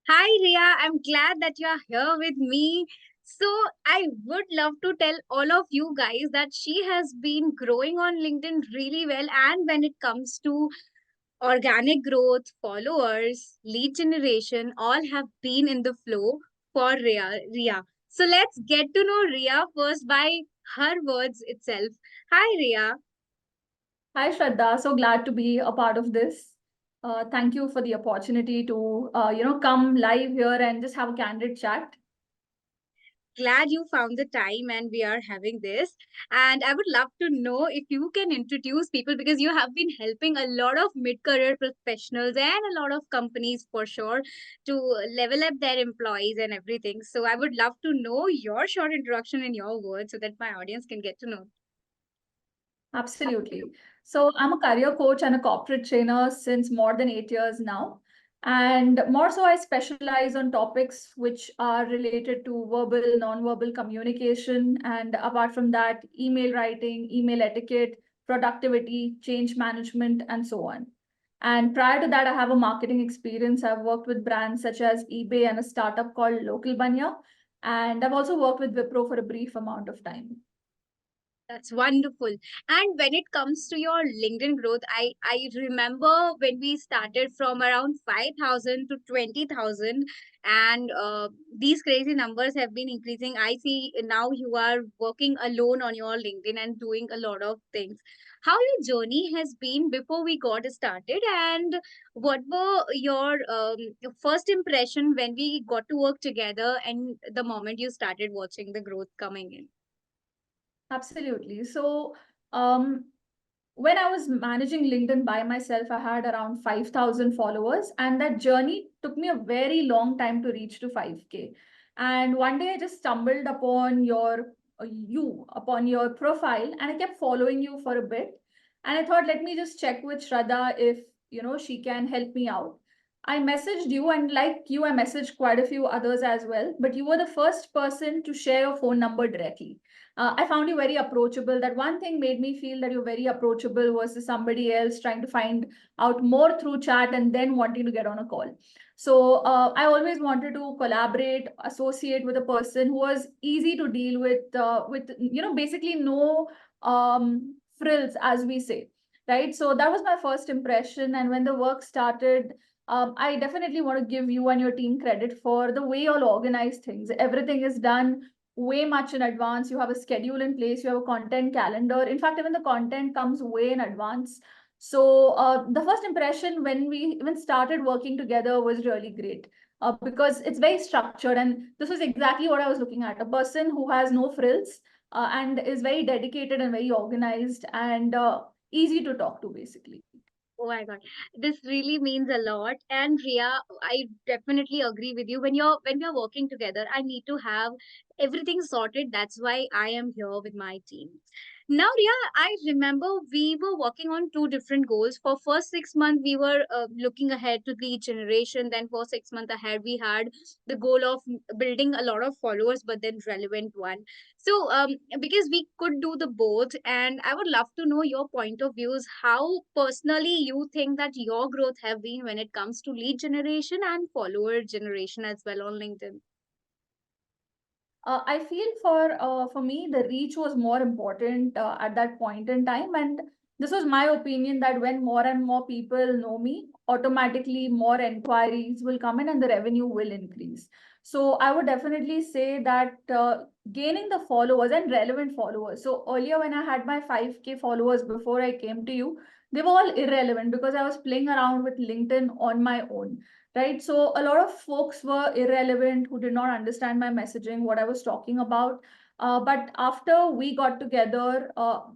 Hi, Rhea. I'm glad that you're here with me. So, I would love to tell all of you guys that she has been growing on LinkedIn really well. And when it comes to organic growth, followers, lead generation, all have been in the flow for Rhea. So, let's get to know Rhea first by her words itself. Hi, Rhea. Hi, Shraddha. So glad to be a part of this. Thank you for the opportunity to, come live here and just have a candid chat. Glad you found the time and we are having this. And I would love to know if you can introduce people because you have been helping a lot of mid career professionals and a lot of companies for sure to level up their employees and everything. So I would love to know your short introduction in your words so that my audience can get to know. Absolutely. So I'm a career coach and a corporate trainer since more than 8 years now. And more so, I specialize on topics which are related to verbal, non-verbal communication. And apart from that, email writing, email etiquette, productivity, change management, and so on. And prior to that, I have a marketing experience. I've worked with brands such as eBay and a startup called Local Banya. And I've also worked with Wipro for a brief amount of time. That's wonderful. And when it comes to your LinkedIn growth, I remember when we started from around 5,000 to 20,000, and these crazy numbers have been increasing. I see now you are working alone on your LinkedIn and doing a lot of things. How your journey has been before we got started, and what were your first impression when we got to work together, and the moment you started watching the growth coming in? Absolutely. So, um, when I was managing LinkedIn by myself, I had around 5,000 followers, and that journey took me a very long time to reach to 5K. And one day I just stumbled upon upon your profile, and I kept following you for a bit. And I thought, let me just check with Shraddha if she can help me out. I messaged you, and like you, I messaged quite a few others as well. But you were the first person to share your phone number directly. I found you very approachable. That one thing made me feel that you're very approachable versus somebody else trying to find out more through chat and then wanting to get on a call. So I always wanted to collaborate, associate with a person who was easy to deal with basically no frills, as we say, right? So that was my first impression. And when the work started, I definitely want to give you and your team credit for the way you all organize things. Everything is done way much in advance. You have a schedule in place, you have a content calendar. In fact, even the content comes way in advance. So the first impression when we even started working together was really great, because it's very structured, and this was exactly what I was looking at, a person who has no frills, and is very dedicated and very organized and easy to talk to, basically. Oh my God, this really means a lot. And Ria, I definitely agree with you. When we are working together, I need to have everything sorted. That's why I am here with my team. Now, Ria, I remember we were working on two different goals. For first 6 months, we were looking ahead to lead generation. Then for 6 months ahead, we had the goal of building a lot of followers, but then relevant one. So, because we could do the both, and I would love to know your point of views, how personally you think that your growth have been when it comes to lead generation and follower generation as well on LinkedIn. I feel for me the reach was more important at that point in time, and this was my opinion that when more and more people know me, automatically more inquiries will come in and the revenue will increase. So I would definitely say that gaining the followers and relevant followers. So earlier when I had my 5K followers before I came to you, they were all irrelevant because I was playing around with LinkedIn on my own, right? So a lot of folks were irrelevant who did not understand my messaging, what I was talking about. But after we got together,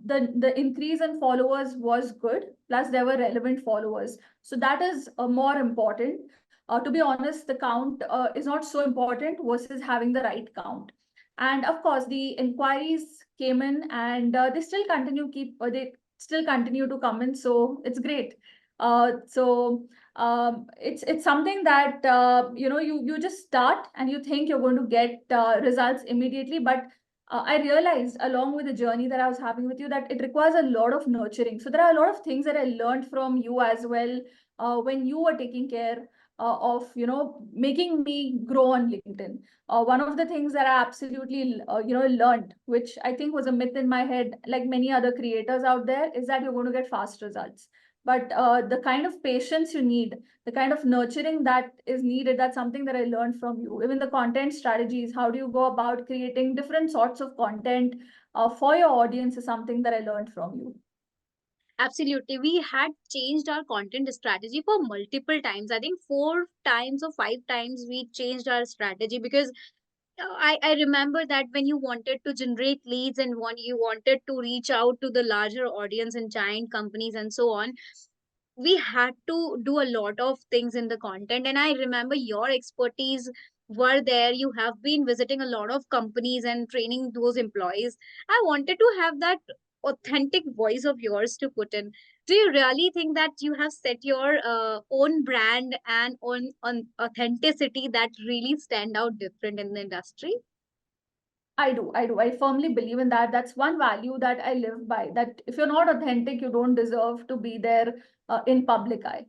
the increase in followers was good. Plus, there were relevant followers. So that is more important. To be honest, the count is not so important versus having the right count. And of course, the inquiries came in, and they still continue to come in. So it's great. It's something that you just start and you think you're going to get results immediately, but I realized along with the journey that I was having with you that it requires a lot of nurturing. So there are a lot of things that I learned from you as well when you were taking care of making me grow on LinkedIn. One of the things that I absolutely learned, which I think was a myth in my head, like many other creators out there, is that you're going to get fast results. But the kind of patience you need, the kind of nurturing that is needed, that's something that I learned from you. Even the content strategies, how do you go about creating different sorts of content for your audience, is something that I learned from you. Absolutely. We had changed our content strategy for multiple times. I think 4 times or 5 times we changed our strategy because I remember that when you wanted to generate leads and when you wanted to reach out to the larger audience and giant companies and so on, we had to do a lot of things in the content. And I remember your expertise were there. You have been visiting a lot of companies and training those employees. I wanted to have that authentic voice of yours to put in. Do you really think that you have set your own brand and on authenticity that really stand out different in the industry? I do. I do. I firmly believe in that. That's one value that I live by. That if you're not authentic, you don't deserve to be there in public eye.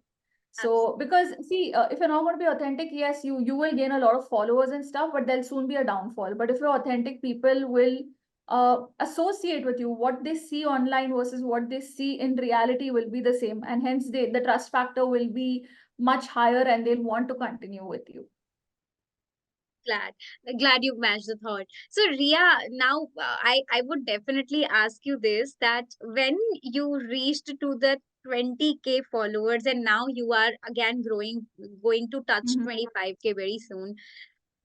So because see, if you're not going to be authentic, yes, you will gain a lot of followers and stuff, but there'll soon be a downfall. But if you're authentic, people will associate with you. What they see online versus what they see in reality will be the same, and hence the trust factor will be much higher, and they'll want to continue with you. Glad glad you matched the thought. So Ria, now I would definitely ask you this, that when you reached to the 20K followers and now you are again growing, going to touch Mhm. 25K very soon,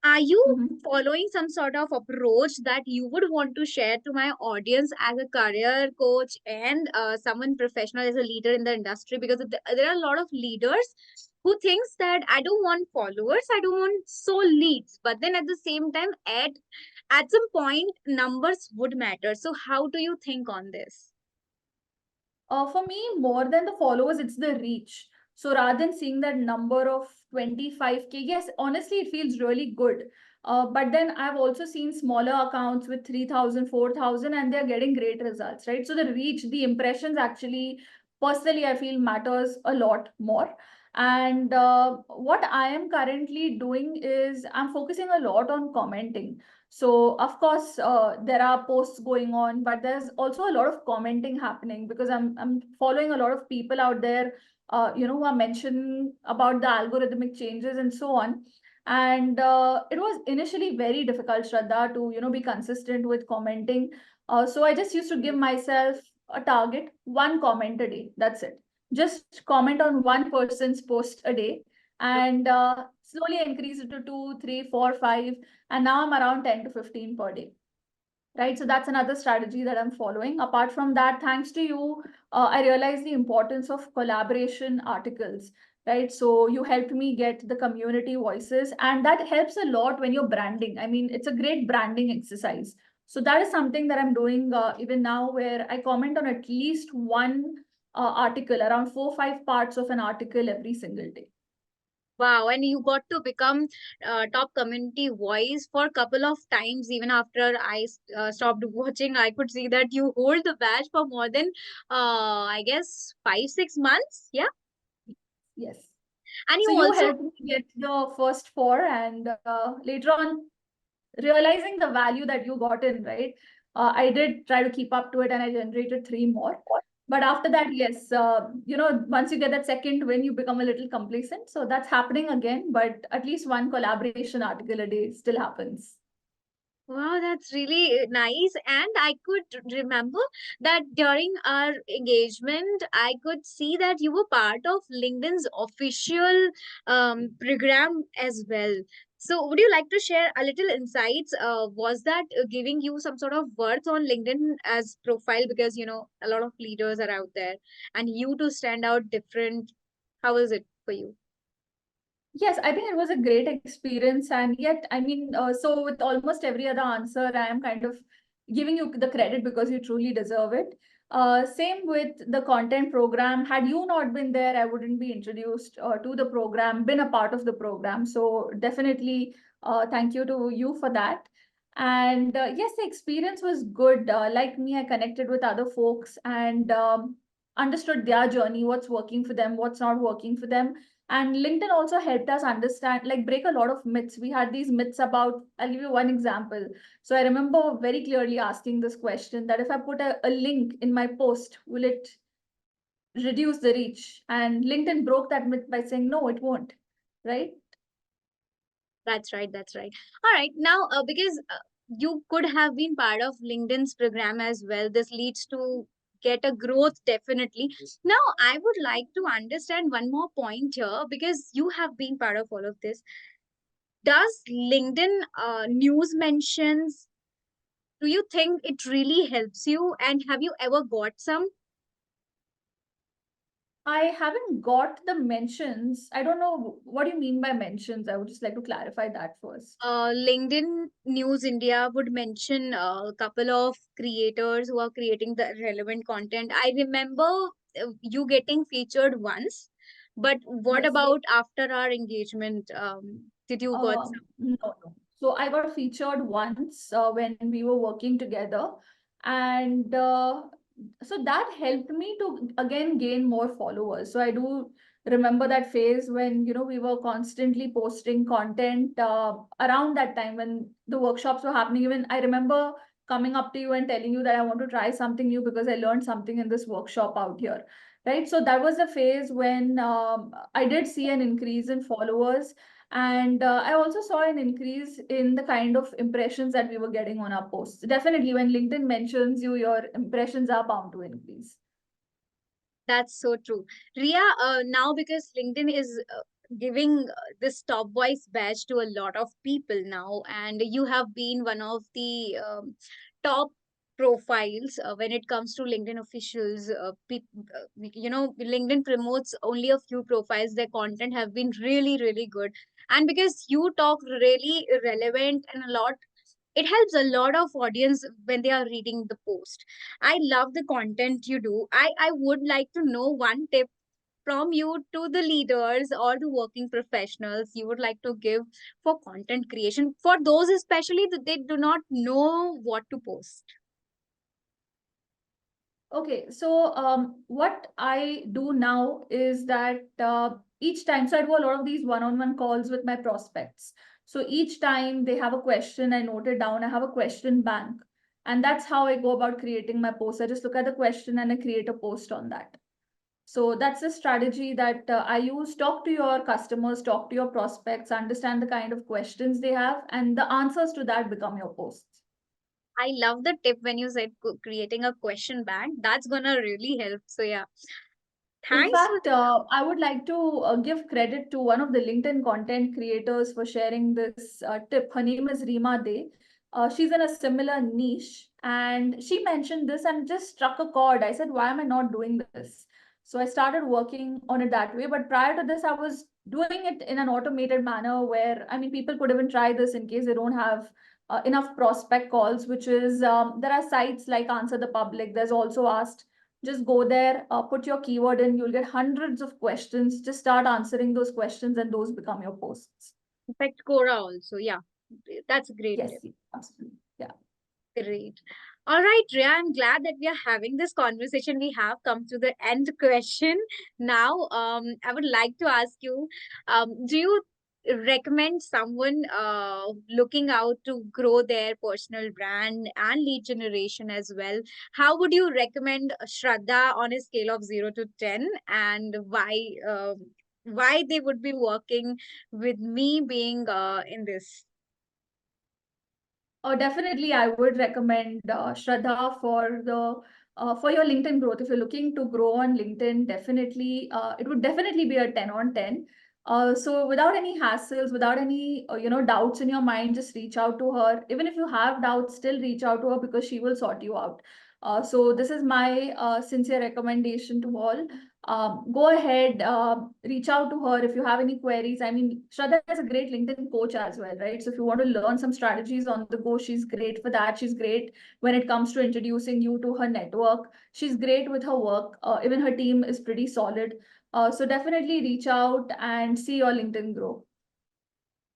are you Mhm. following some sort of approach that you would want to share to my audience as a career coach and someone professional as a leader in the industry? Because there are a lot of leaders who thinks that I don't want followers, I don't want so leads, but then at the same time, at some point, numbers would matter. So how do you think on this? For me, more than the followers, it's the reach. So rather than seeing that number of 25K, yes, honestly, it feels really good. But then I've also seen smaller accounts with 3,000, 4,000, and they're getting great results, right? So the reach, the impressions actually, personally, I feel matters a lot more. And what I am currently doing is I'm focusing a lot on commenting. So of course, there are posts going on, but there's also a lot of commenting happening because I'm following a lot of people out there, who are mentioning about the algorithmic changes and so on. And it was initially very difficult, Shraddha, to be consistent with commenting. So I just used to give myself a target, one comment a day. That's it. Just comment on one person's post a day, and slowly increase it to two, three, four, five, and now I'm around 10 to 15 per day, right? So that's another strategy that I'm following. Apart from that, thanks to you, I realized the importance of collaboration articles, right? So you helped me get the community voices, and that helps a lot when you're branding. I mean, it's a great branding exercise. So that is something that I'm doing even now, where I comment on at least one article, around 4 or 5 parts of an article every single day. Wow, and you got to become top community voice for a couple of times. Even after I stopped watching, I could see that you hold the badge for more than, I guess, 5 6 months. Yeah, Yes. and So you you also, helped me get the first four, and later on, realizing the value that you got in, right? I did try to keep up to it, and I generated three more. But after that, yes, once you get that second win, you become a little complacent. So that's happening again, but at least one collaboration article a day still happens. wow, that's really nice. And I could remember that during our engagement, I could see that you were part of LinkedIn's official program as well. So, would you like to share a little insights? Was that giving you some sort of worth on LinkedIn as profile? Because, a lot of leaders are out there and you to stand out different. How is it for you? Yes, I think it was a great experience. And yet, I mean, so with almost every other answer, I am kind of giving you the credit because you truly deserve it. Same with the content program. Had you not been there, I wouldn't be introduced to the program, been a part of the program. So definitely, thank you to you for that. And yes, the experience was good. Like me, I connected with other folks and understood their journey, what's working for them, what's not working for them. And LinkedIn also helped us understand, like break a lot of myths. We had these myths about, I'll give you one example. So I remember very clearly asking this question, that if I put a link in my post, will it reduce the reach? And LinkedIn broke that myth by saying, no, it won't. Right? That's right. That's right. All right. Now, because you could have been part of LinkedIn's program as well, this leads to get a growth definitely. Now, I would like to understand one more point here because you have been part of all of this. Does LinkedIn news mentions, do you think it really helps you? And have you ever got some? I haven't got the mentions. I don't know what do you mean by mentions. I would just like to clarify that first. LinkedIn News India would mention a couple of creators who are creating the relevant content. I remember you getting featured once, but what Yes. about after our engagement? Did you got No, no. So I got featured once when we were working together, and so that helped me to again gain more followers. So I do remember that phase when we were constantly posting content around that time when the workshops were happening. Even I remember coming up to you and telling you that I want to try something new because I learned something in this workshop out here. Right. So that was the phase when I did see an increase in followers, and I also saw an increase in the kind of impressions that we were getting on our posts. Definitely, when LinkedIn mentions you, your impressions are bound to increase. That's so true. Ria, now because LinkedIn is giving this top voice badge to a lot of people now, and you have been one of the top profiles when it comes to LinkedIn officials. LinkedIn promotes only a few profiles. Their content have been really, really good. And because you talk really relevant and a lot, it helps a lot of audience when they are reading the post. I love the content you do. I would like to know one tip from you to the leaders or the working professionals you would like to give for content creation for those especially that they do not know what to post. Okay, so what I do now is that each time, so I do a lot of these one-on-one calls with my prospects. So each time they have a question, I note it down. I have a question bank, and that's how I go about creating my post. I just look at the question and I create a post on that. So that's a strategy that I use. Talk to your customers, talk to your prospects, understand the kind of questions they have, and the answers to that become your posts. I love the tip when you said creating a question bank. That's gonna really help. So yeah, In thanks for fact, I would like to give credit to one of the LinkedIn content creators for sharing this tip. Her name is Rima De. She's in a similar niche, and she mentioned this and just struck a chord. I said, why am I not doing this? So I started working on it that way. But prior to this, I was doing it in an automated manner where, I mean, people could even try this in case they don't have enough prospect calls, which is there are sites like Answer the Public. There's also Asked. Just go there, put your keyword in, you'll get hundreds of questions. Just start answering those questions, and those become your posts. effect Cora also. Yeah, that's a great Yes, tip. yes, absolutely. Yeah. Great. All right, Rhea, I'm glad that we are having this conversation. We have come to the end question. Now, I would like to ask you, do you recommend someone looking out to grow their personal brand and lead generation as well? How would you recommend Shraddha on a scale of 0 to 10, and why they would be working with me being in this? Definitely, I would recommend Shraddha for your LinkedIn growth. If you're looking to grow on LinkedIn, definitely it would definitely be a 10 on 10. So without any hassles, without any doubts in your mind, just reach out to her. Even if you have doubts, still reach out to her because she will sort you out. So this is my sincere recommendation to all. Go ahead, reach out to her if you have any queries. I mean, Shraddha is a great LinkedIn coach as well, right? So if you want to learn some strategies on the go, she's great for that. She's great when it comes to introducing you to her network. She's great with her work. Even her team is pretty solid. So definitely reach out and see your LinkedIn grow.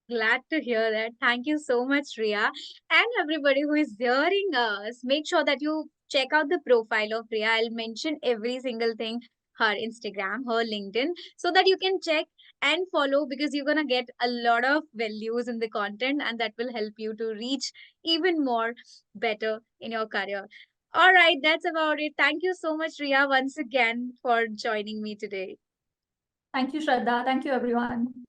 Glad to hear that. Thank you so much, Ria. And everybody who is hearing us, make sure that you check out the profile of Ria. I'll mention every single thing, her Instagram, her LinkedIn, so that you can check. and follow, because you're going to get a lot of values in the content, and that will help you to reach even more better in your career. All right, that's about it. Thank you so much, Rhea, once again for joining me today. Thank you, Shraddha. Thank you, everyone.